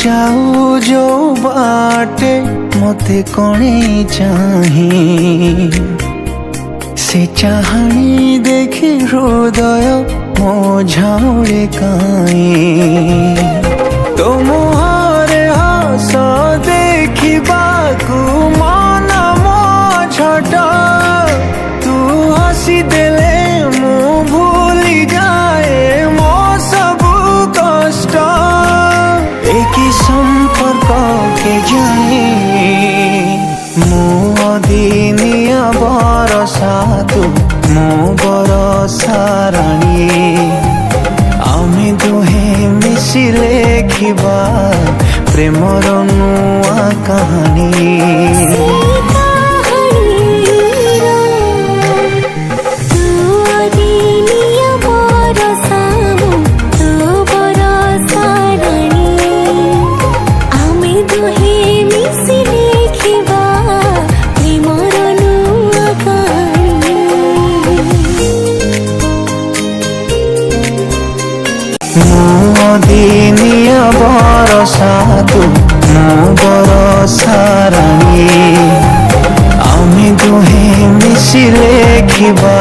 जाऊ जो बाटे मते कणे चाही से चाहनी देखी हृदय मो झाउरे काई तो मुहरे हस देखिबाकू मन मो छट तू हसी देले मु भूली जाए मो सबु कष्ट एक संपर्क के जाए मो दिनिया बरसा तू मो बरसा रानी आमे दुहे मिसी लेखिबा प्रेमर नुआ कहानी दिनिया बरसा तू मो बरसा रानी आमे दुहे मिसी लेखिबा